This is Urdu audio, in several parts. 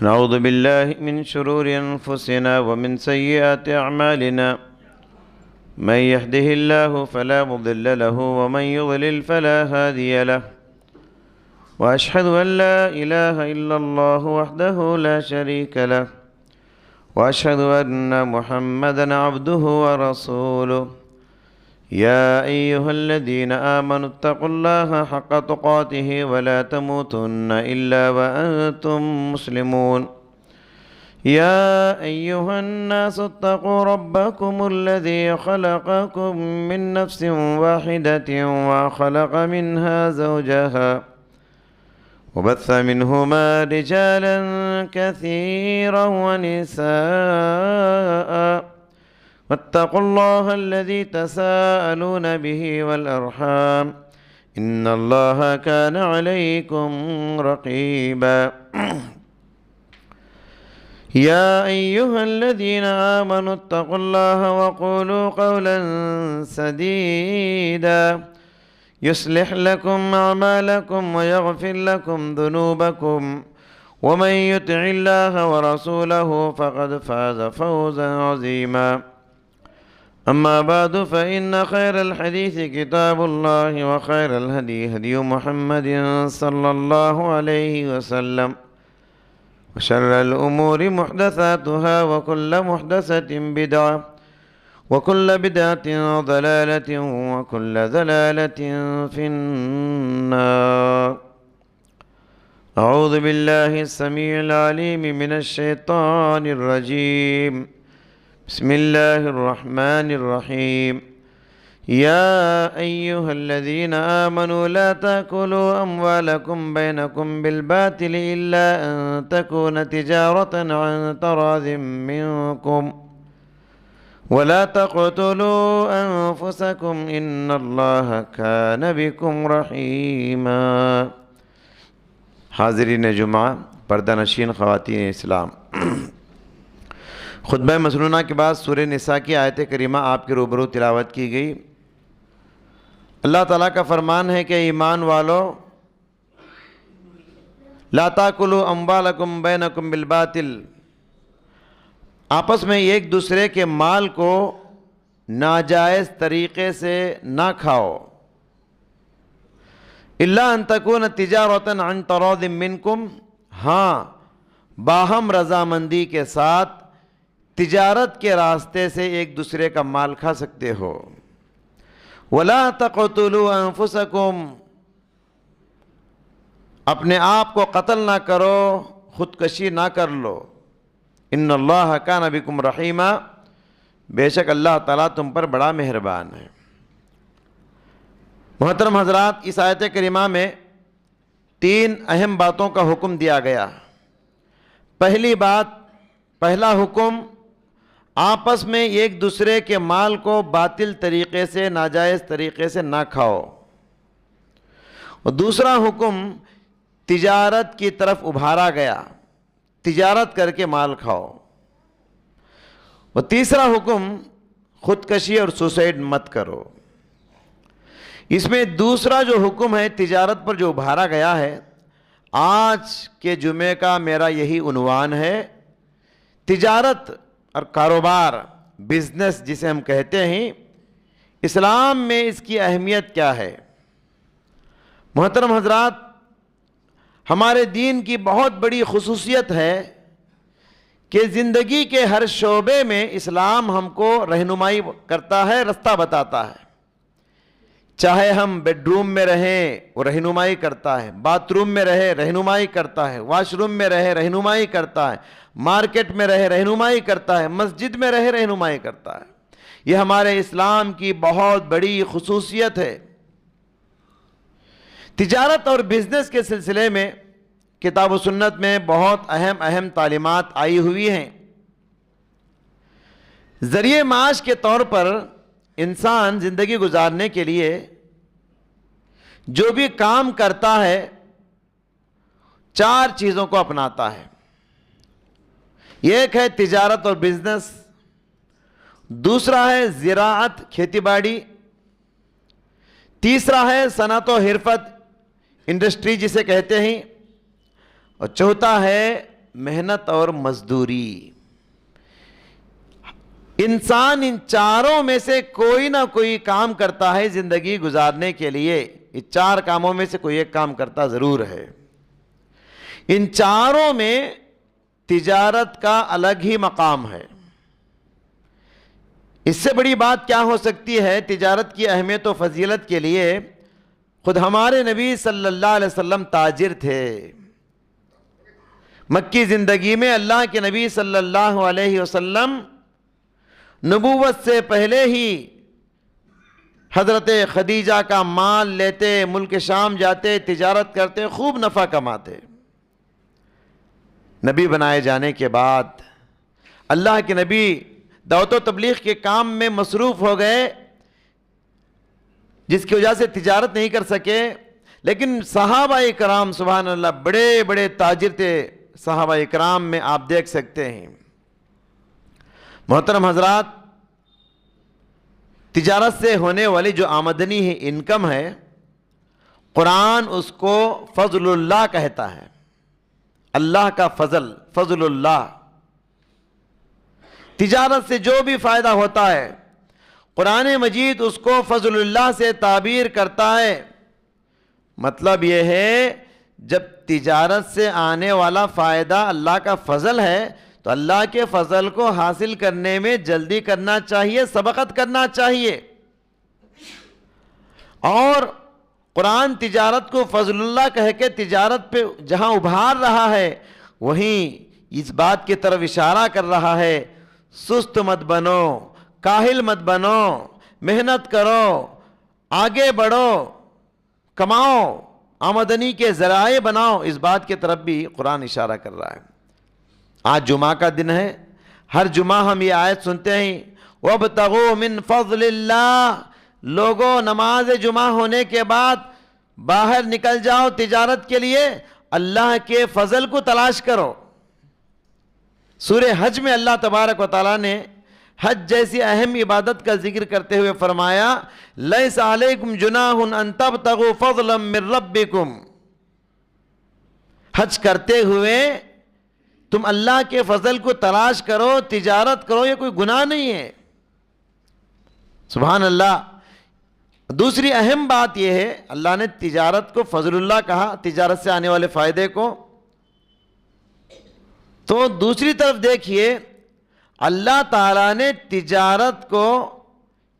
نعوذ بالله من شرور أنفسنا ومن سيئات أعمالنا من يهده الله فلا مضل له ومن يضلل فلا هادي له وأشهد أن لا إله إلا الله وحده لا شريك له وأشهد أن محمدًا عبده ورسوله يا أيها الذين آمنوا اتقوا الله حق تقاته ولا تموتن إلا وأنتم مسلمون يا أيها الناس اتقوا ربكم الذي خلقكم من نفس واحدة وخلق منها زوجها وبث منهما رجالا كثيرا ونساء واتقوا الله الذي تساءلون به والأرحام إن الله كان عليكم رقيبا يا أيها الذين آمنوا اتقوا الله وقولوا قولا سديدا يصلح لكم أعمالكم ويغفر لكم ذنوبكم ومن يطع الله ورسوله فقد فاز فوزا عظيما أما بعد فإن خير الحديث كتاب الله وخير الهدي هدي محمد صلى الله عليه وسلم وشر الأمور محدثاتها وكل محدثة بدعة وكل بدعة ضلالة وكل ضلالة في النار. أعوذ بالله السميع العليم من الشيطان الرجيم. بسم الله الرحمن الرحيم. يا أيها الذين آمنوا لا تأكلوا أموالكم بينكم بالباطل إلا أن تكون تجارة عن تراض منكم ولا تقتلوا أنفسكم إن الله كان بكم رحيما. حاضرین جمعہ، پردہ نشین خواتین اسلام، خطبہ مسنونہ کے بعد سورہ نساء کی آیت کریمہ آپ کے روبرو تلاوت کی گئی۔ اللہ تعالیٰ کا فرمان ہے کہ ایمان والو، لا تاکلوا اموالکم بینکم بالباطل، آپس میں ایک دوسرے کے مال کو ناجائز طریقے سے نہ کھاؤ، الا ان تکون تجارۃ عن تراض منکم، ہاں باہم رضامندی کے ساتھ تجارت کے راستے سے ایک دوسرے کا مال کھا سکتے ہو۔ ولا تقتلوا انفسکم، اپنے آپ کو قتل نہ کرو، خودکشی نہ کر لو۔ ان اللہ کان بکم رحیما، بے شک اللہ تعالیٰ تم پر بڑا مہربان ہے۔ محترم حضرات، اس آیت کریمہ میں 3 اہم باتوں کا حکم دیا گیا۔ پہلی بات، پہلا حکم، آپس میں ایک دوسرے کے مال کو باطل طریقے سے، ناجائز طریقے سے نہ کھاؤ۔ اور دوسرا حکم تجارت کی طرف ابھارا گیا، تجارت کر کے مال کھاؤ۔ اور تیسرا حکم خودکشی اور سوسائڈ مت کرو۔ اس میں دوسرا جو حکم ہے تجارت پر جو ابھارا گیا ہے، آج کے جمعے کا میرا یہی عنوان ہے، تجارت اور کاروبار، بزنس جسے ہم کہتے ہیں، اسلام میں اس کی اہمیت کیا ہے۔ محترم حضرات، ہمارے دین کی بہت بڑی خصوصیت ہے کہ زندگی کے ہر شعبے میں اسلام ہم کو رہنمائی کرتا ہے، رستہ بتاتا ہے۔ چاہے ہم بیڈ روم میں رہیں وہ رہنمائی کرتا ہے، باتھ روم میں رہے رہنمائی کرتا ہے، واش روم میں رہے رہنمائی کرتا ہے، مارکیٹ میں رہے رہنمائی کرتا ہے، مسجد میں رہے رہنمائی کرتا ہے۔ یہ ہمارے اسلام کی بہت بڑی خصوصیت ہے۔ تجارت اور بزنس کے سلسلے میں کتاب و سنت میں بہت اہم تعلیمات آئی ہوئی ہیں۔ ذریعہ معاش کے طور پر انسان زندگی گزارنے کے لیے جو بھی کام کرتا ہے، 4 چیزوں کو اپناتا ہے۔ ایک ہے تجارت اور بزنس، دوسرا ہے زراعت، کھیتی باڑی، تیسرا ہے صنعت و حرفت، انڈسٹری جسے کہتے ہیں، اور چوتھا ہے محنت اور مزدوری. انسان ان چاروں میں سے کوئی نہ کوئی کام کرتا ہے زندگی گزارنے کے لیے. یہ چار کاموں میں سے کوئی ایک کام کرتا ضرور ہے. ان چاروں میں تجارت کا الگ ہی مقام ہے. اس سے بڑی بات کیا ہو سکتی ہے تجارت کی اہمیت و فضیلت کے لیے؟ خود ہمارے نبی صلی اللہ علیہ وسلم تاجر تھے. مکی زندگی میں اللہ کے نبی صلی اللہ علیہ وسلم نبوت سے پہلے ہی حضرت خدیجہ کا مال لیتے، ملک شام جاتے، تجارت کرتے، خوب نفع کماتے. نبی بنائے جانے کے بعد اللہ کے نبی دعوت و تبلیغ کے کام میں مصروف ہو گئے، جس کی وجہ سے تجارت نہیں کر سکے. لیکن صحابہ کرام سبحان اللہ بڑے بڑے تاجر تھے. صحابہ کرام میں آپ دیکھ سکتے ہیں. محترم حضرات، تجارت سے ہونے والی جو آمدنی ہے، انکم ہے، قرآن اس کو فضل اللہ کہتا ہے. اللہ کا فضل، فضل اللہ. تجارت سے جو بھی فائدہ ہوتا ہے قرآن مجید اس کو فضل اللہ سے تعبیر کرتا ہے. مطلب یہ ہے جب تجارت سے آنے والا فائدہ اللہ کا فضل ہے تو اللہ کے فضل کو حاصل کرنے میں جلدی کرنا چاہیے، سبقت کرنا چاہیے. اور قرآن تجارت کو فضل اللہ کہہ کے تجارت پہ جہاں ابھار رہا ہے وہیں اس بات کی طرف اشارہ کر رہا ہے، سست مت بنو، کاہل مت بنو، محنت کرو، آگے بڑھو، کماؤ، آمدنی کے ذرائع بناؤ. اس بات کی طرف بھی قرآن اشارہ کر رہا ہے. آج جمعہ کا دن ہے، ہر جمعہ ہم یہ آیت سنتے ہیں، وَابْتَغُوا مِن فَضْلِ اللَّهِ. لوگوں نماز جمعہ ہونے کے بعد باہر نکل جاؤ تجارت کے لیے، اللہ کے فضل کو تلاش کرو. سورہ حج میں اللہ تبارک و تعالیٰ نے حج جیسی اہم عبادت کا ذکر کرتے ہوئے فرمایا، لَيْسَ عَلَيْكُمْ جُنَاحٌ أَن تَبْتَغُوا فَضْلًا مِّن رَبِّكُمْ. حج کرتے ہوئے تم اللہ کے فضل کو تلاش کرو، تجارت کرو، یہ کوئی گناہ نہیں ہے. سبحان اللہ. دوسری اہم بات یہ ہے، اللہ نے تجارت کو فضل اللہ کہا، تجارت سے آنے والے فائدے کو. تو دوسری طرف دیکھیے اللہ تعالیٰ نے تجارت کو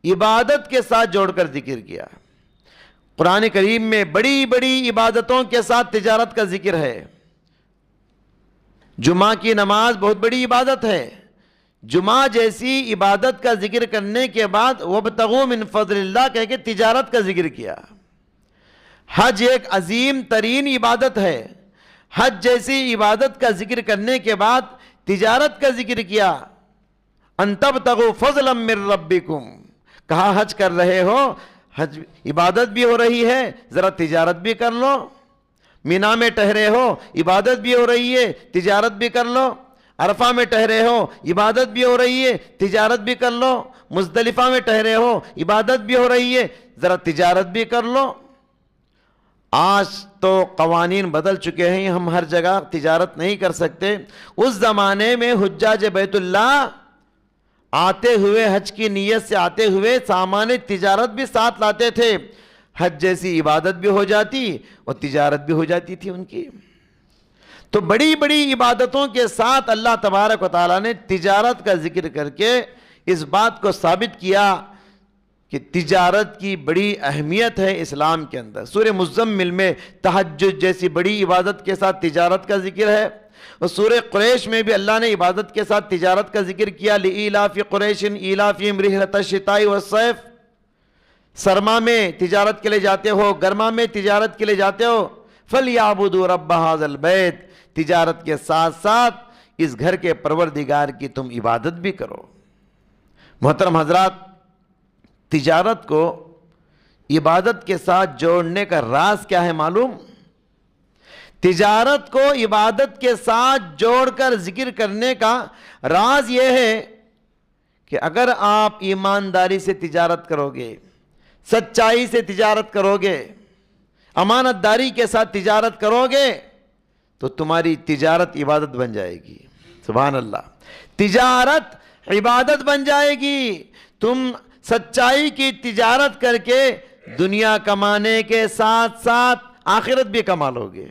عبادت کے ساتھ جوڑ کر ذکر کیا. قرآن کریم میں بڑی بڑی عبادتوں کے ساتھ تجارت کا ذکر ہے. جمعہ کی نماز بہت بڑی عبادت ہے. جمعہ جیسی عبادت کا ذکر کرنے کے بعد وَابْتَغُوا مِن فَضْلِ اللَّهِ کہہ کے تجارت کا ذکر کیا. حج ایک عظیم ترین عبادت ہے. حج جیسی عبادت کا ذکر کرنے کے بعد تجارت کا ذکر کیا. أَن تَبْتَغُوا فَضْلًا مِّن رَبِّكُمْ. کہا حج کر رہے ہو، حج عبادت بھی ہو رہی ہے، ذرا تجارت بھی کر لو. مینا میں ٹہرے ہو، عبادت بھی ہو رہی ہے، تجارت بھی کر لو. عرفہ میں ٹہرے ہو، عبادت بھی ہو رہی ہے، تجارت بھی کر لو. مزدلفہ میں ٹہرے ہو، عبادت بھی ہو رہی ہے، ذرا تجارت بھی کر لو. آج تو قوانین بدل چکے ہیں، ہم ہر جگہ تجارت نہیں کر سکتے. اس زمانے میں حجاج بیت اللہ آتے ہوئے، حج کی نیت سے آتے ہوئے سامان تجارت بھی ساتھ لاتے تھے. حج جیسی عبادت بھی ہو جاتی اور تجارت بھی ہو جاتی تھی ان کی. تو بڑی بڑی عبادتوں کے ساتھ اللہ تبارک و تعالیٰ نے تجارت کا ذکر کر کے اس بات کو ثابت کیا کہ تجارت کی بڑی اہمیت ہے اسلام کے اندر. سورہ مزمل میں تہجد جیسی بڑی عبادت کے ساتھ تجارت کا ذکر ہے. اور سورہ قریش میں بھی اللہ نے عبادت کے ساتھ تجارت کا ذکر کیا. لِإِيلَافِ قُرَيْشٍ إِيلَافِهِمْ رِحْلَةَ الشِّتَاءِ وَالصَّيْفِ. سرما میں تجارت کے لیے جاتے ہو، گرما میں تجارت کے لیے جاتے ہو، فَلْيَعْبُدُوا رَبَّ هَذَا الْبَيْتِ. تجارت کے ساتھ ساتھ اس گھر کے پروردگار کی تم عبادت بھی کرو. محترم حضرات، تجارت کو عبادت کے ساتھ جوڑنے کا راز کیا ہے معلوم؟ تجارت کو عبادت کے ساتھ جوڑ کر ذکر کرنے کا راز یہ ہے کہ اگر آپ ایمانداری سے تجارت کرو گے، سچائی سے تجارت کرو گے، امانت داری کے ساتھ تجارت کرو گے تو تمہاری تجارت عبادت بن جائے گی. سبحان اللہ. تجارت عبادت بن جائے گی. تم سچائی کی تجارت کر کے دنیا کمانے کے ساتھ ساتھ آخرت بھی کما لو گے.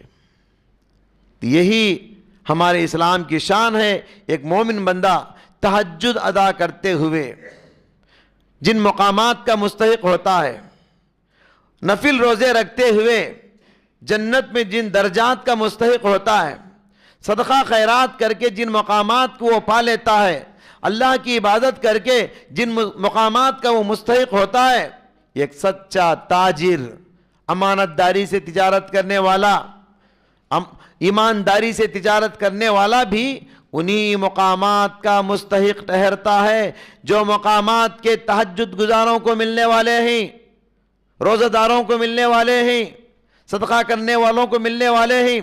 یہی ہمارے اسلام کی شان ہے. ایک مومن بندہ تہجد ادا کرتے ہوئے جن مقامات کا مستحق ہوتا ہے، نفل روزے رکھتے ہوئے جنت میں جن درجات کا مستحق ہوتا ہے، صدقہ خیرات کر کے جن مقامات کو وہ پا لیتا ہے، اللہ کی عبادت کر کے جن مقامات کا وہ مستحق ہوتا ہے، ایک سچا تاجر، امانت داری سے تجارت کرنے والا، ایمانداری سے تجارت کرنے والا بھی انہی مقامات کا مستحق ٹھہرتا ہے جو مقامات کے تہجد گزاروں کو ملنے والے ہیں، روزہ داروں کو ملنے والے ہیں، صدقہ کرنے والوں کو ملنے والے ہیں،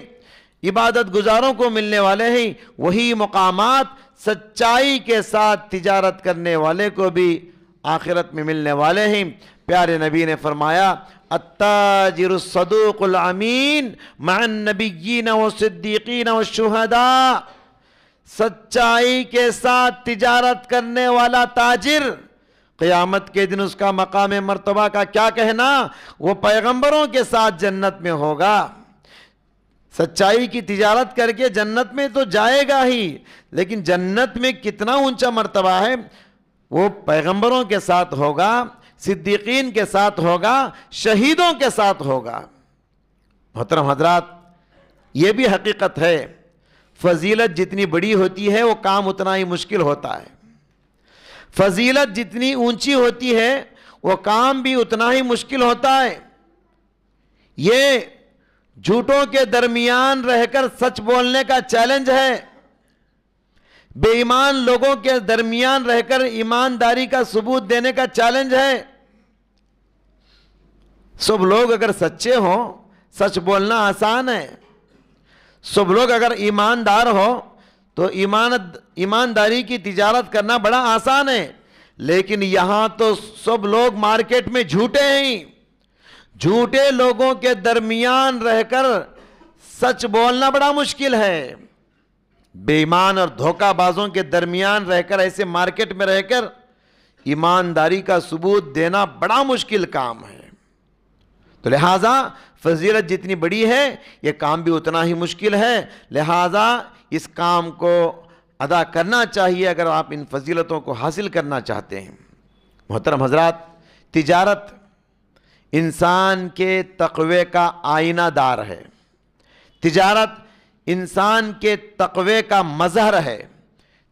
عبادت گزاروں کو ملنے والے ہیں. وہی مقامات سچائی کے ساتھ تجارت کرنے والے کو بھی آخرت میں ملنے والے ہیں. پیارے نبی نے فرمایا التاجر الصدوق الامین مع النبیین والصدیقین والشہداء. سچائی کے ساتھ تجارت کرنے والا تاجر، قیامت کے دن اس کا مقام مرتبہ کا کیا کہنا، وہ پیغمبروں کے ساتھ جنت میں ہوگا. سچائی کی تجارت کر کے جنت میں تو جائے گا ہی، لیکن جنت میں کتنا اونچا مرتبہ ہے، وہ پیغمبروں کے ساتھ ہوگا، صدیقین کے ساتھ ہوگا، شہیدوں کے ساتھ ہوگا. محترم حضرات، یہ بھی حقیقت ہے، فضیلت جتنی بڑی ہوتی ہے وہ کام اتنا ہی مشکل ہوتا ہے. فضیلت جتنی اونچی ہوتی ہے وہ کام بھی اتنا ہی مشکل ہوتا ہے. یہ جھوٹوں کے درمیان رہ کر سچ بولنے کا چیلنج ہے، بے ایمان لوگوں کے درمیان رہ کر ایمانداری کا ثبوت دینے کا چیلنج ہے. سب لوگ اگر سچے ہوں سچ بولنا آسان ہے، سب لوگ اگر ایماندار ہو تو ایمانداری کی تجارت کرنا بڑا آسان ہے. لیکن یہاں تو سب لوگ مارکیٹ میں جھوٹے ہیں. جھوٹے لوگوں کے درمیان رہ کر سچ بولنا بڑا مشکل ہے. بے ایمان اور دھوکہ بازوں کے درمیان رہ کر، ایسے مارکیٹ میں رہ کر ایمانداری کا ثبوت دینا بڑا مشکل کام ہے. تو لہٰذا فضیلت جتنی بڑی ہے یہ کام بھی اتنا ہی مشکل ہے. لہٰذا اس کام کو ادا کرنا چاہیے اگر آپ ان فضیلتوں کو حاصل کرنا چاہتے ہیں. محترم حضرات، تجارت انسان کے تقوی کا آئینہ دار ہے. تجارت انسان کے تقوی کا مظہر ہے.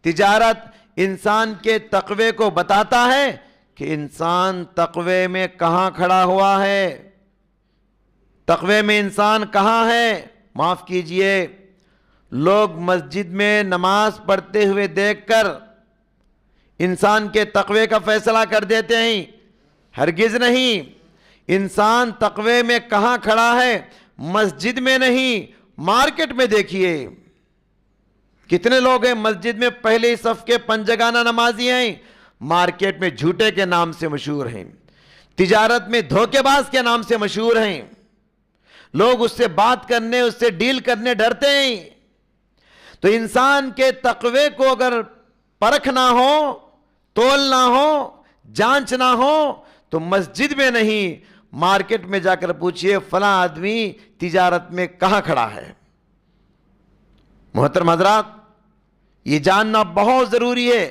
تجارت انسان کے تقوی کو بتاتا ہے کہ انسان تقوی میں کہاں کھڑا ہوا ہے، تقوی میں انسان کہاں ہے. معاف کیجئے، لوگ مسجد میں نماز پڑھتے ہوئے دیکھ کر انسان کے تقوی کا فیصلہ کر دیتے ہیں. ہرگز نہیں. انسان تقوی میں کہاں کھڑا ہے، مسجد میں نہیں، مارکیٹ میں دیکھیے کتنے لوگ ہیں مسجد میں پہلے صف کے پنجگانہ نمازی ہیں، مارکیٹ میں جھوٹے کے نام سے مشہور ہیں، تجارت میں دھوکے باز کے نام سے مشہور ہیں. لوگ اس سے بات کرنے، اس سے ڈیل کرنے ڈرتے ہیں. تو انسان کے تقوی کو اگر پرکھنا ہو، تولنا ہو، جانچنا ہو تو مسجد میں نہیں، مارکیٹ میں جا کر پوچھئے فلاں آدمی تجارت میں کہاں کھڑا ہے. محترم حضرات، یہ جاننا بہت ضروری ہے.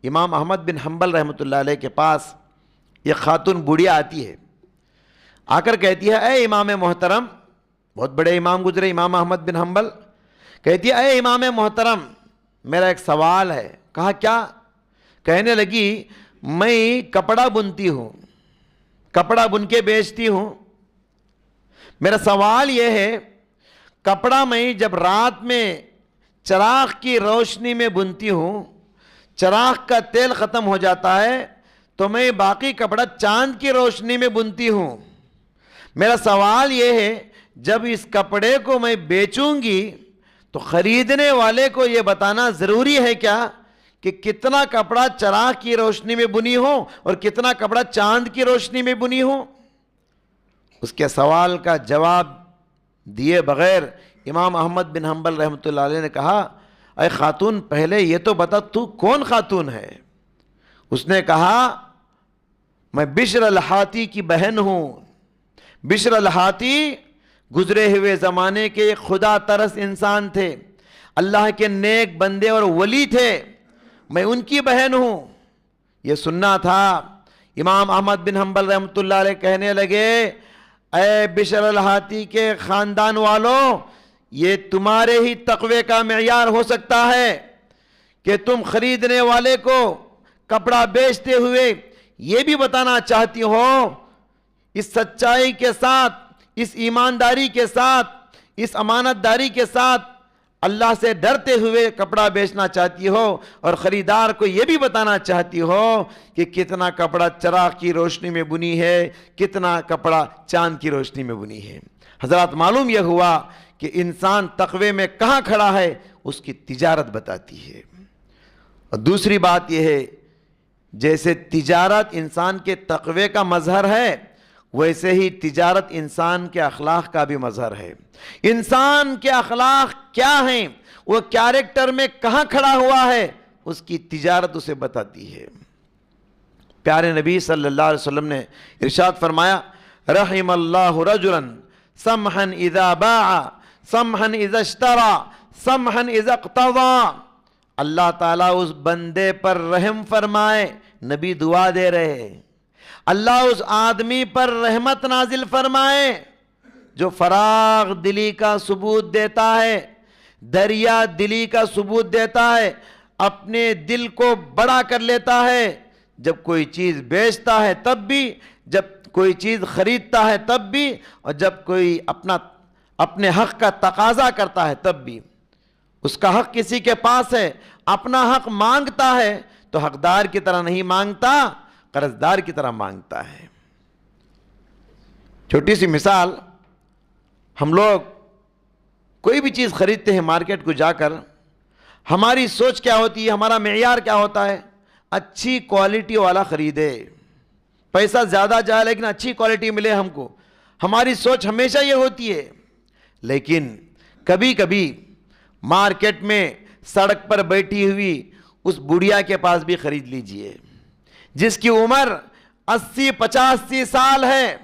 امام احمد بن حنبل رحمۃ اللہ علیہ کے پاس یہ خاتون بوڑھیا آتی ہے، آ کر کہتی ہے اے امام محترم، بہت بڑے امام گزرے امام احمد بن حنبل، کہتی ہے اے امام محترم میرا ایک سوال ہے. کہا کیا؟ کہنے لگی میں کپڑا بنتی ہوں، کپڑا بن کے بیچتی ہوں. میرا سوال یہ ہے، کپڑا میں جب رات میں چراغ کی روشنی میں بنتی ہوں، چراغ کا تیل ختم ہو جاتا ہے تو میں باقی کپڑا چاند کی روشنی میں بنتی ہوں. میرا سوال یہ ہے، جب اس کپڑے کو میں بیچوں گی تو خریدنے والے کو یہ بتانا ضروری ہے کیا کہ کتنا کپڑا چراغ کی روشنی میں بنی ہو اور کتنا کپڑا چاند کی روشنی میں بنی ہو؟ اس کے سوال کا جواب دیے بغیر امام احمد بن حنبل رحمۃ اللہ علیہ نے کہا اے خاتون پہلے یہ تو بتا تو کون خاتون ہے؟ اس نے کہا میں بشر الحاتی کی بہن ہوں۔ بشر الحاتی گزرے ہوئے زمانے کے خدا ترس انسان تھے، اللہ کے نیک بندے اور ولی تھے، میں ان کی بہن ہوں۔ یہ سننا تھا۔ امام احمد بن حنبل رحمۃ اللہ علیہ کہنے لگے اے بشر الحاتی کے خاندان والوں، یہ تمہارے ہی تقوی کا معیار ہو سکتا ہے کہ تم خریدنے والے کو کپڑا بیچتے ہوئے یہ بھی بتانا چاہتی ہو، اس سچائی کے ساتھ، اس ایمانداری کے ساتھ، اس امانت داری کے ساتھ اللہ سے ڈرتے ہوئے کپڑا بیچنا چاہتی ہو، اور خریدار کو یہ بھی بتانا چاہتی ہو کہ کتنا کپڑا چراغ کی روشنی میں بنی ہے، کتنا کپڑا چاند کی روشنی میں بنی ہے۔ حضرات معلوم یہ ہوا کہ انسان تقوی میں کہاں کھڑا ہے اس کی تجارت بتاتی ہے۔ اور دوسری بات یہ ہے جیسے تجارت انسان کے تقوی کا مظہر ہے، ویسے ہی تجارت انسان کے اخلاق کا بھی مظہر ہے۔ انسان کے اخلاق کیا ہیں، وہ کیریکٹر میں کہاں کھڑا ہوا ہے، اس کی تجارت اسے بتاتی ہے۔ پیارے نبی صلی اللہ علیہ وسلم نے ارشاد فرمایا رحم اللہ رجلا سمحا اذا باع سمحا اذا اشترى سمحا اذا اقتضى۔ اللہ تعالیٰ اس بندے پر رحم فرمائے، نبی دعا دے رہے ہیں، اللہ اس آدمی پر رحمت نازل فرمائے جو فراغ دلی کا ثبوت دیتا ہے، دریا دلی کا ثبوت دیتا ہے، اپنے دل کو بڑا کر لیتا ہے، جب کوئی چیز بیچتا ہے تب بھی، جب کوئی چیز خریدتا ہے تب بھی، اور جب کوئی اپنے حق کا تقاضا کرتا ہے تب بھی۔ اس کا حق کسی کے پاس ہے، اپنا حق مانگتا ہے تو حقدار کی طرح نہیں مانگتا، قرضدار کی طرح مانگتا ہے۔ چھوٹی سی مثال، ہم لوگ کوئی بھی چیز خریدتے ہیں مارکیٹ کو جا کر، ہماری سوچ کیا ہوتی ہے، ہمارا معیار کیا ہوتا ہے؟ اچھی کوالٹی والا خریدے، پیسہ زیادہ جائے لیکن اچھی کوالٹی ملے ہم کو، ہماری سوچ ہمیشہ یہ ہوتی ہے۔ لیکن کبھی کبھی مارکیٹ میں سڑک پر بیٹھی ہوئی اس بڑھیا کے پاس بھی خرید لیجئے جس کی عمر 80-85 سال ہے۔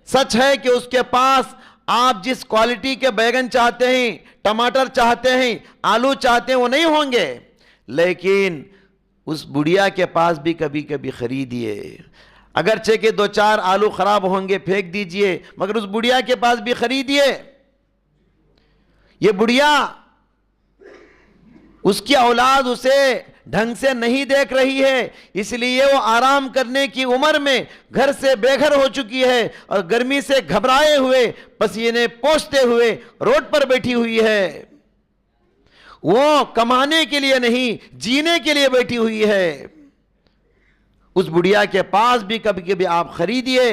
سچ ہے کہ اس کے پاس آپ جس کوالٹی کے بیگن چاہتے ہیں، ٹماٹر چاہتے ہیں، آلو چاہتے ہیں وہ نہیں ہوں گے، لیکن اس بڑھیا کے پاس بھی کبھی کبھی خریدیے۔ اگرچہ کہ 2-4 آلو خراب ہوں گے پھینک دیجئے، مگر اس بڑھیا کے پاس بھی خریدیے۔ یہ بڑھیا، اس کی اولاد اسے ڈھنگ سے نہیں دیکھ رہی ہے، اس لیے وہ آرام کرنے کی عمر میں گھر سے بے گھر ہو چکی ہے، اور گرمی سے گھبرائے ہوئے، پسینے پوچھتے ہوئے روڈ پر بیٹھی ہوئی ہے۔ وہ کمانے کے لیے نہیں، جینے کے لیے بیٹھی ہوئی ہے۔ اس بڑھیا کے پاس بھی کبھی کبھی آپ خریدیے۔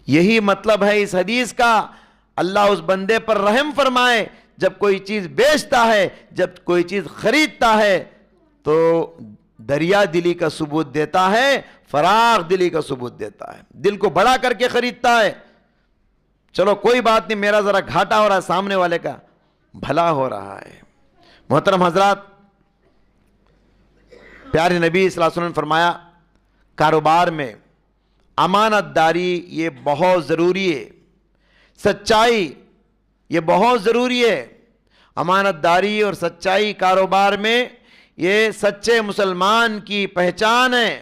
یہی مطلب ہے اس حدیث کا، اللہ اس بندے پر رحم فرمائے جب کوئی چیز بیچتا ہے، جب کوئی چیز خریدتا ہے تو دریا دلی کا ثبوت دیتا ہے، فراغ دلی کا ثبوت دیتا ہے، دل کو بڑا کر کے خریدتا ہے۔ چلو کوئی بات نہیں، میرا ذرا گھاٹا ہو رہا ہے، سامنے والے کا بھلا ہو رہا ہے۔ محترم حضرات، پیارے نبی صلی اللہ علیہ وسلم نے فرمایا کاروبار میں امانت داری یہ بہت ضروری ہے، سچائی یہ بہت ضروری ہے۔ امانت داری اور سچائی کاروبار میں یہ سچے مسلمان کی پہچان ہے۔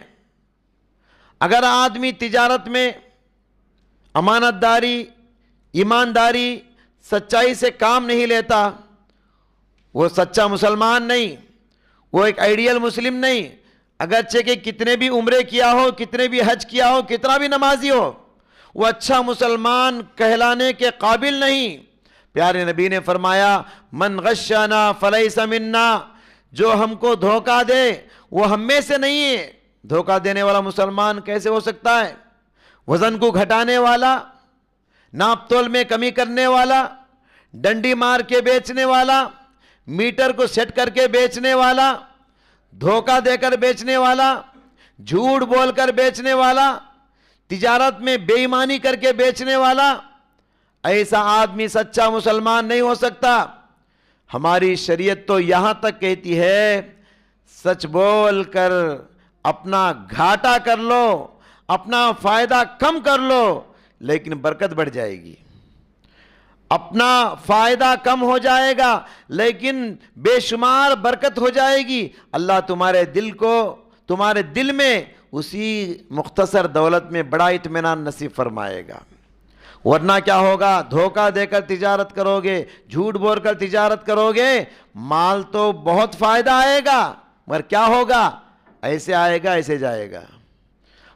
اگر آدمی تجارت میں امانت داری، ایمانداری، سچائی سے کام نہیں لیتا، وہ سچا مسلمان نہیں، وہ ایک آئیڈیل مسلم نہیں۔ اگرچہ کہ کتنے بھی عمرے کیا ہو، کتنے بھی حج کیا ہو، کتنا بھی نمازی ہو، وہ اچھا مسلمان کہلانے کے قابل نہیں۔ پیارے نبی نے فرمایا من غشنا فلیس منا، جو ہم کو دھوکہ دے وہ ہم میں سے نہیں ہے۔ دھوکہ دینے والا مسلمان کیسے ہو سکتا ہے؟ وزن کو گھٹانے والا، ناپ تول میں کمی کرنے والا، ڈنڈی مار کے بیچنے والا، میٹر کو سیٹ کر کے بیچنے والا، دھوکہ دے کر بیچنے والا، جھوٹ بول کر بیچنے والا، تجارت میں بے ایمانی کر کے بیچنے والا، ایسا آدمی سچا مسلمان نہیں ہو سکتا۔ ہماری شریعت تو یہاں تک کہتی ہے سچ بول کر اپنا گھاٹا کر لو، اپنا فائدہ کم کر لو، لیکن برکت بڑھ جائے گی۔ اپنا فائدہ کم ہو جائے گا لیکن بے شمار برکت ہو جائے گی۔ اللہ تمہارے دل میں اسی مختصر دولت میں بڑا اطمینان نصیب فرمائے گا۔ ورنہ کیا ہوگا؟ دھوکہ دے کر تجارت کرو گے، جھوٹ بول کر تجارت کرو گے، مال تو بہت فائدہ آئے گا مگر کیا ہوگا؟ ایسے آئے گا ایسے جائے گا۔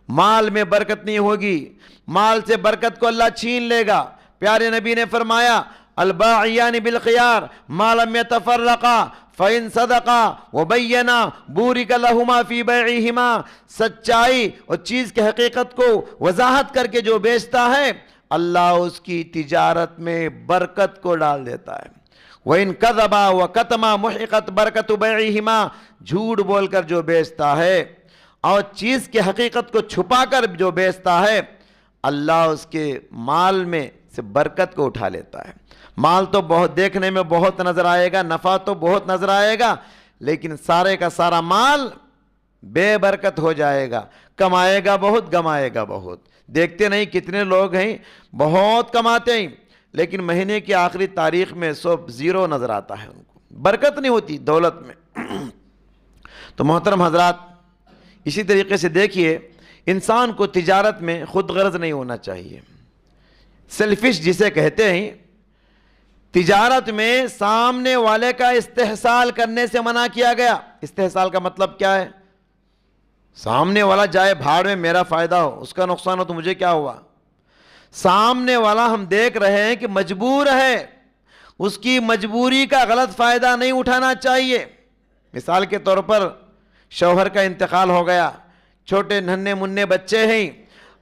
مال میں برکت نہیں ہوگی، مال سے برکت کو اللہ چھین لے گا۔ پیارے نبی نے فرمایا الباعیان بالخیار ما لم یتفرقا فَإِن صَدَقَا وَبَيَّنَا بُورِكَ لَهُمَا فِي بَيْعِهِمَا۔ سچائی اور چیز کی حقیقت کو وضاحت کر کے جو بیچتا ہے اللہ اس کی تجارت میں برکت کو ڈال دیتا ہے۔ وَإِن كَذَبَا وَكَتَمَا مُحِقَتْ بَرَكَةُ بَيْعِهِمَا۔ جھوٹ بول کر جو بیچتا ہے اور چیز کی حقیقت کو چھپا کر جو بیچتا ہے اللہ اس کے مال میں سے برکت کو اٹھا لیتا ہے۔ مال تو بہت دیکھنے میں بہت نظر آئے گا، نفع تو بہت نظر آئے گا، لیکن سارے کا سارا مال بے برکت ہو جائے گا۔ کمائے گا بہت، گمائے گا بہت۔ دیکھتے نہیں کتنے لوگ ہیں بہت کماتے ہیں لیکن مہینے کی آخری تاریخ میں سب زیرو نظر آتا ہے، ان کو برکت نہیں ہوتی دولت میں۔ تو محترم حضرات، اسی طریقے سے دیکھیے انسان کو تجارت میں خود غرض نہیں ہونا چاہیے۔ سیلفش جسے کہتے ہیں، تجارت میں سامنے والے کا استحصال کرنے سے منع کیا گیا۔ استحصال کا مطلب کیا ہے؟ سامنے والا جائے بھاڑ میں، میرا فائدہ ہو، اس کا نقصان ہو تو مجھے کیا ہوا؟ سامنے والا ہم دیکھ رہے ہیں کہ مجبور ہے، اس کی مجبوری کا غلط فائدہ نہیں اٹھانا چاہیے۔ مثال کے طور پر شوہر کا انتقال ہو گیا، چھوٹے ننھے منھے بچے ہیں،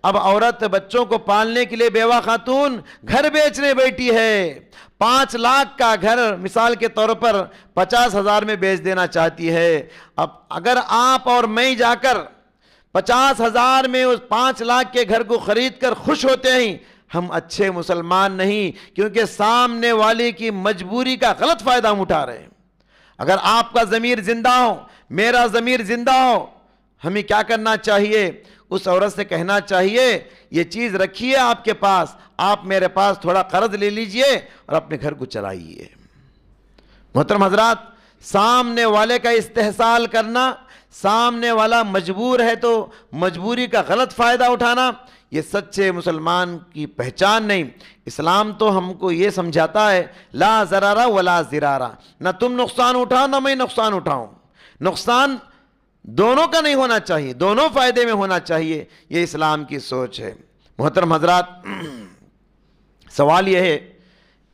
اب عورت بچوں کو پالنے کے لیے بیوہ خاتون گھر بیچنے بیٹھی ہے، 5 لاکھ کا گھر مثال کے طور پر 50,000 میں بیچ دینا چاہتی ہے۔ اب اگر آپ اور میں جا کر 50,000 میں اس 5 لاکھ کے گھر کو خرید کر خوش ہوتے ہیں، ہم اچھے مسلمان نہیں، کیونکہ سامنے والے کی مجبوری کا غلط فائدہ ہم اٹھا رہے ہیں۔ اگر آپ کا ضمیر زندہ ہو، میرا ضمیر زندہ ہو، ہمیں کیا کرنا چاہیے؟ اس عورت سے کہنا چاہیے یہ چیز رکھیے آپ کے پاس، آپ میرے پاس تھوڑا قرض لے لیجئے اور اپنے گھر کو چلائیے۔ محترم حضرات، سامنے والے کا استحصال کرنا، سامنے والا مجبور ہے تو مجبوری کا غلط فائدہ اٹھانا، یہ سچے مسلمان کی پہچان نہیں۔ اسلام تو ہم کو یہ سمجھاتا ہے لا ضرر ولا ضرار، نہ تم نقصان اٹھاؤ نہ میں نقصان اٹھاؤں۔ نقصان دونوں کا نہیں ہونا چاہیے، دونوں فائدے میں ہونا چاہیے، یہ اسلام کی سوچ ہے۔ محترم حضرات، سوال یہ ہے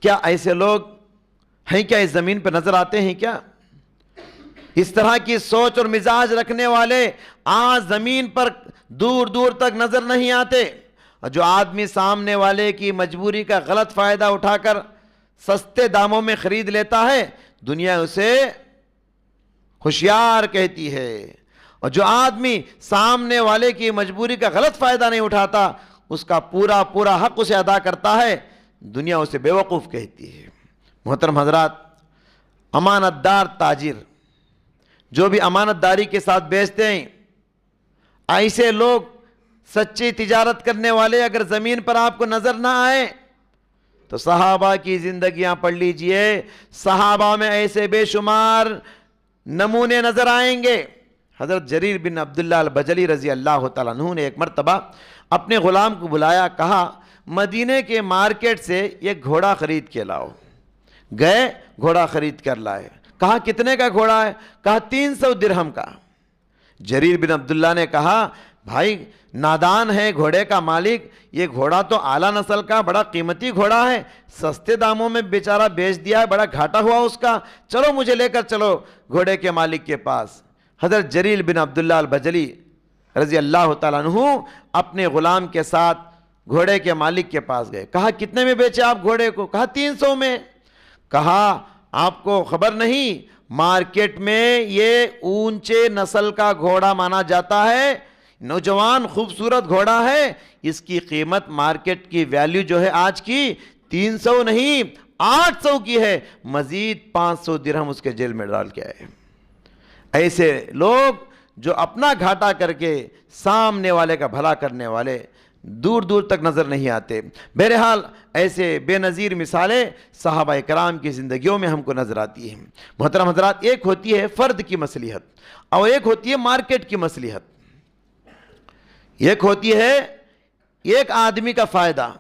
کیا ایسے لوگ ہیں کیا اس زمین پہ نظر آتے ہیں کیا؟ اس طرح کی سوچ اور مزاج رکھنے والے آج زمین پر دور دور تک نظر نہیں آتے۔ اور جو آدمی سامنے والے کی مجبوری کا غلط فائدہ اٹھا کر سستے داموں میں خرید لیتا ہے، دنیا اسے ہوشیار کہتی ہے، اور جو آدمی سامنے والے کی مجبوری کا غلط فائدہ نہیں اٹھاتا، اس کا پورا پورا حق اسے ادا کرتا ہے، دنیا اسے بیوقوف کہتی ہے۔ محترم حضرات، امانت دار تاجر جو بھی امانت داری کے ساتھ بیچتے ہیں، ایسے لوگ سچی تجارت کرنے والے اگر زمین پر آپ کو نظر نہ آئے تو صحابہ کی زندگیاں پڑھ لیجئے، صحابہ میں ایسے بے شمار نمونے نظر آئیں گے۔ حضرت جریر بن عبداللہ البجلی رضی اللہ تعالیٰ عنہ نے ایک مرتبہ اپنے غلام کو بلایا، کہا مدینے کے مارکیٹ سے ایک گھوڑا خرید کے لاؤ۔ گئے، گھوڑا خرید کر لائے۔ کہا کتنے کا گھوڑا ہے؟ کہا 300 درہم کا۔ جریر بن عبداللہ نے کہا بھائی نادان ہے گھوڑے کا مالک، یہ گھوڑا تو اعلیٰ نسل کا بڑا قیمتی گھوڑا ہے، سستے داموں میں بیچارہ بیچ دیا ہے، بڑا گھاٹا ہوا اس کا، چلو مجھے لے کر چلو گھوڑے کے مالک کے پاس۔ حضرت جریر بن عبداللہ البجلی رضی اللہ تعالیٰ عنہ اپنے غلام کے ساتھ گھوڑے کے مالک کے پاس گئے۔ کہا کتنے میں بیچے آپ گھوڑے کو؟ کہا 300 میں۔ کہا آپ کو خبر نہیں مارکیٹ میں یہ اونچے نسل کا گھوڑا مانا جاتا ہے، نوجوان خوبصورت گھوڑا ہے، اس کی قیمت مارکیٹ کی ویلیو جو ہے آج کی 300 نہیں 800 کی ہے, مزید 500 درہم اس کے جیل میں ڈال کے آئے. ایسے لوگ جو اپنا گھاٹا کر کے سامنے والے کا بھلا کرنے والے دور دور تک نظر نہیں آتے. بہرحال ایسے بے نظیر مثالیں صحابہ کرام کی زندگیوں میں ہم کو نظر آتی ہیں. محترم حضرات, ایک ہوتی ہے فرد کی مصلحت اور ایک ہوتی ہے مارکیٹ کی مصلحت. ایک ہوتی ہے ایک آدمی کا فائدہ,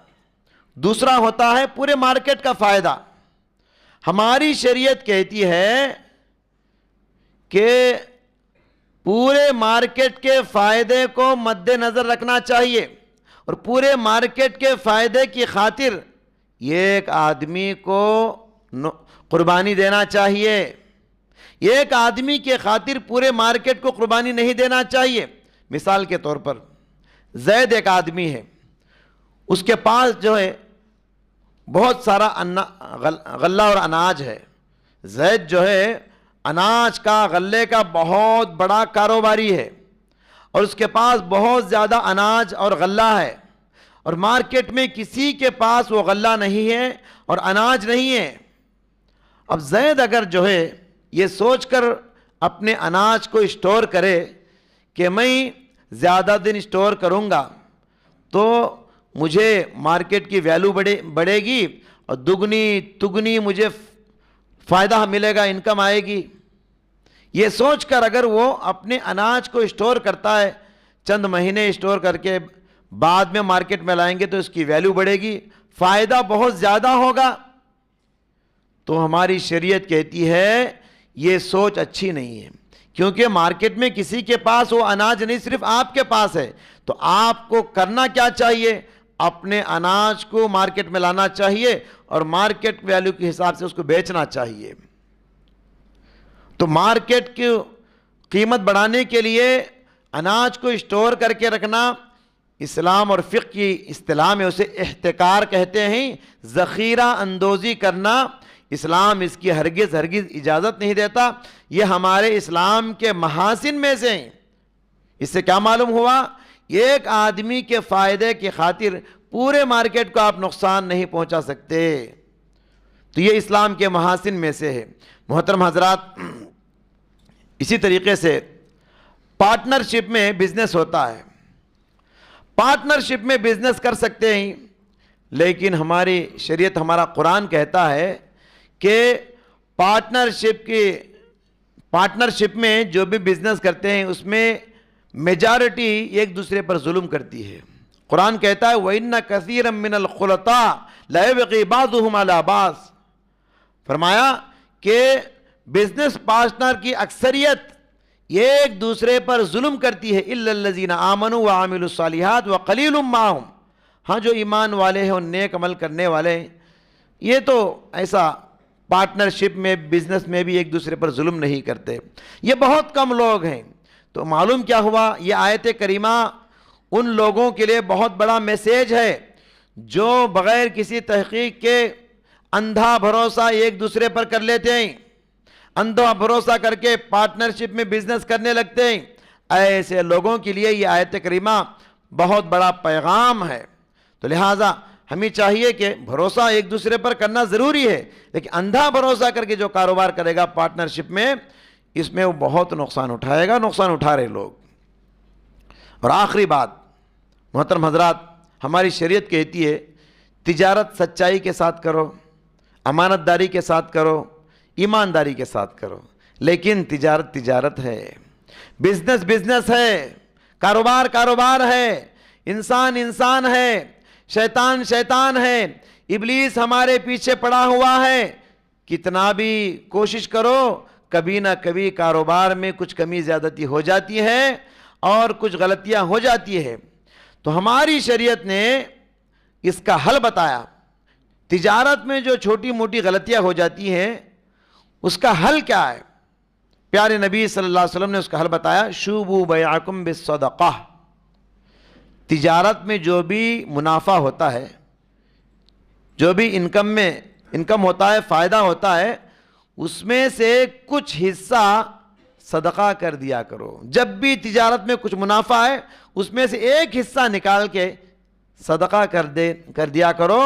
دوسرا ہوتا ہے پورے مارکیٹ کا فائدہ. ہماری شریعت کہتی ہے کہ پورے مارکیٹ کے فائدے کو مد نظر رکھنا چاہیے اور پورے مارکیٹ کے فائدے کی خاطر ایک آدمی کو قربانی دینا چاہیے. ایک آدمی کے خاطر پورے مارکیٹ کو قربانی نہیں دینا چاہیے. مثال کے طور پر زید ایک آدمی ہے, اس کے پاس جو ہے بہت سارا غلہ اور اناج ہے. زید جو ہے اناج کا, غلے کا بہت بڑا کاروباری ہے اور اس کے پاس بہت زیادہ اناج اور غلہ ہے, اور مارکیٹ میں کسی کے پاس وہ غلہ نہیں ہے اور اناج نہیں ہے. اب زید اگر جو ہے یہ سوچ کر اپنے اناج کو اسٹور کرے کہ میں زیادہ دن اسٹور کروں گا تو مجھے مارکیٹ کی ویلیو بڑھے گی اور دگنی تگنی مجھے فائدہ ملے گا, انکم آئے گی, یہ سوچ کر اگر وہ اپنے اناج کو اسٹور کرتا ہے, چند مہینے اسٹور کر کے بعد میں مارکیٹ میں لائیں گے تو اس کی ویلیو بڑھے گی, فائدہ بہت زیادہ ہوگا, تو ہماری شریعت کہتی ہے یہ سوچ اچھی نہیں ہے. کیونکہ مارکیٹ میں کسی کے پاس وہ اناج نہیں, صرف آپ کے پاس ہے. تو آپ کو کرنا کیا چاہیے؟ اپنے اناج کو مارکیٹ میں لانا چاہیے اور مارکیٹ ویلیو کے حساب سے اس کو بیچنا چاہیے. تو مارکیٹ کی قیمت بڑھانے کے لیے اناج کو اسٹور کر کے رکھنا اسلام اور فقہ کی اصطلاح میں اسے احتکار کہتے ہیں. ذخیرہ اندوزی کرنا اسلام اس کی ہرگز اجازت نہیں دیتا. یہ ہمارے اسلام کے محاسن میں سے ہیں. اس سے کیا معلوم ہوا؟ ایک آدمی کے فائدے کی خاطر پورے مارکیٹ کو آپ نقصان نہیں پہنچا سکتے. تو یہ اسلام کے محاسن میں سے ہے. محترم حضرات, اسی طریقے سے پارٹنرشپ میں بزنس ہوتا ہے. پارٹنرشپ میں بزنس کر سکتے ہیں, لیکن ہماری شریعت, ہمارا قرآن کہتا ہے کہ پارٹنرشپ میں جو بھی بزنس کرتے ہیں اس میں میجارٹی ایک دوسرے پر ظلم کرتی ہے. قرآن کہتا ہے وَإِنَّ كَثِيرًا مِّنَ الْخُلَطَاءِ لَيَبْغِي بَعْضُهُمْ عَلَىٰ بَعْضٍ. فرمایا کہ بزنس پارٹنر کی اکثریت ایک دوسرے پر ظلم کرتی ہے. إِلَّا الَّذِينَ آمَنُوا وَعَمِلُوا الصَّالِحَاتِ وَقَلِيلٌ مَّعَهُمْ. ہاں, جو ایمان والے ہیں اور نیک عمل کرنے والے ہیں, یہ تو ایسا پارٹنرشپ میں بزنس میں بھی ایک دوسرے پر ظلم نہیں کرتے. یہ بہت کم لوگ ہیں. تو معلوم کیا ہوا؟ یہ آیت کریمہ ان لوگوں کے لیے بہت بڑا میسیج ہے جو بغیر کسی تحقیق کے اندھا بھروسہ ایک دوسرے پر کر لیتے ہیں, اندھا بھروسہ کر کے پارٹنرشپ میں بزنس کرنے لگتے ہیں. ایسے لوگوں کے لیے یہ آیت کریمہ بہت بڑا پیغام ہے. تو لہٰذا ہمیں چاہیے کہ بھروسہ ایک دوسرے پر کرنا ضروری ہے, لیکن اندھا بھروسہ کر کے جو کاروبار کرے گا پارٹنرشپ میں, اس میں وہ بہت نقصان اٹھائے گا, نقصان اٹھا رہے لوگ. اور آخری بات, محترم حضرات, ہماری شریعت کہتی ہے تجارت سچائی کے ساتھ کرو, امانت داری کے ساتھ کرو, ایمانداری کے ساتھ کرو. لیکن تجارت تجارت ہے, بزنس بزنس ہے, کاروبار کاروبار ہے, انسان انسان ہے, شیطان شیطان ہے, ابلیس ہمارے پیچھے پڑا ہوا ہے. کتنا بھی کوشش کرو, کبھی نہ کبھی کاروبار میں کچھ کمی زیادتی ہو جاتی ہے اور کچھ غلطیاں ہو جاتی ہے. تو ہماری شریعت نے اس کا حل بتایا. تجارت میں جو چھوٹی موٹی غلطیاں ہو جاتی ہیں اس کا حل کیا ہے؟ پیارے نبی صلی اللہ علیہ وسلم نے اس کا حل بتایا, شوبوا بیعکم بالصدقہ. تجارت میں جو بھی منافع ہوتا ہے, جو بھی انکم ہوتا ہے, فائدہ ہوتا ہے, اس میں سے کچھ حصہ صدقہ کر دیا کرو. جب بھی تجارت میں کچھ منافع ہے اس میں سے ایک حصہ نکال کے صدقہ کر دیا کرو.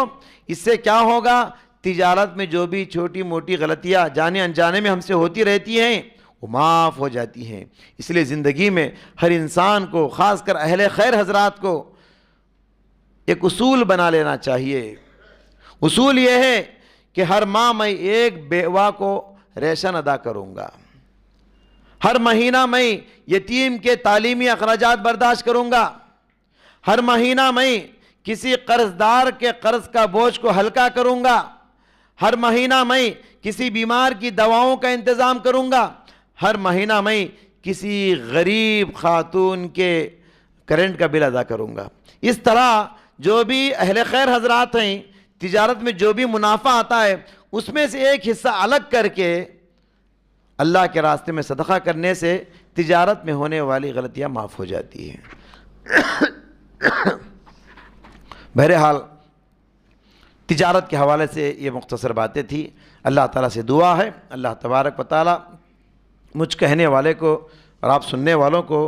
اس سے کیا ہوگا؟ تجارت میں جو بھی چھوٹی موٹی غلطیاں جانے انجانے میں ہم سے ہوتی رہتی ہیں وہ معاف ہو جاتی ہیں. اس لیے زندگی میں ہر انسان کو، خاص کر اہل خیر حضرات کو، ایک اصول بنا لینا چاہیے. اصول یہ ہے کہ ہر ماہ میں ایک بیوہ کو ریشن ادا کروں گا، ہر مہینہ میں یتیم کے تعلیمی اخراجات برداشت کروں گا، ہر مہینہ میں کسی قرض دار کے قرض کا بوجھ کو ہلکا کروں گا، ہر مہینہ میں کسی بیمار کی دواؤں کا انتظام کروں گا، ہر مہینہ میں کسی غریب خاتون کے کرنٹ کا بل ادا کروں گا. اس طرح جو بھی اہل خیر حضرات ہیں، تجارت میں جو بھی منافع آتا ہے اس میں سے ایک حصہ الگ کر کے اللہ کے راستے میں صدقہ کرنے سے تجارت میں ہونے والی غلطیاں معاف ہو جاتی ہیں. بہرحال تجارت کے حوالے سے یہ مختصر باتیں تھی. اللہ تعالیٰ سے دعا ہے اللہ تبارک و تعالیٰ مجھ کہنے والے کو اور آپ سننے والوں کو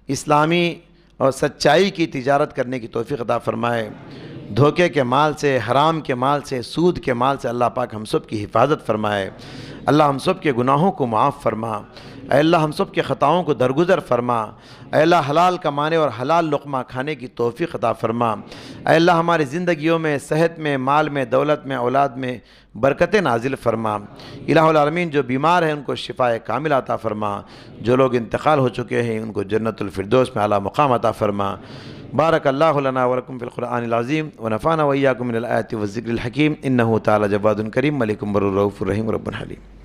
اسلامی اور سچائی کی تجارت کرنے کی توفیق عطا فرمائے. دھوکے کے مال سے، حرام کے مال سے، سود کے مال سے اللہ پاک ہم سب کی حفاظت فرمائے. اللہ ہم سب کے گناہوں کو معاف فرما. اے اللہ ہم سب کے خطاؤں کو درگزر فرما. اے اللہ حلال کمانے اور حلال لقمہ کھانے کی توفیق عطا فرما. اے اللہ ہماری زندگیوں میں، صحت میں، مال میں، دولت میں، اولاد میں برکتیں نازل فرما. الہ العالمین جو بیمار ہیں ان کو شفاء کامل عطا فرما. جو لوگ انتقال ہو چکے ہیں ان کو جنت الفردوس میں اعلیٰ مقام عطا فرما. بارک اللہ لنا ولکم فی القرآن العظیم ونفعنا وإیاکم من الآیات والذکر الحکیم انہ تعالی جواد کریم ملک بر رؤوف رحیم رب حلیم.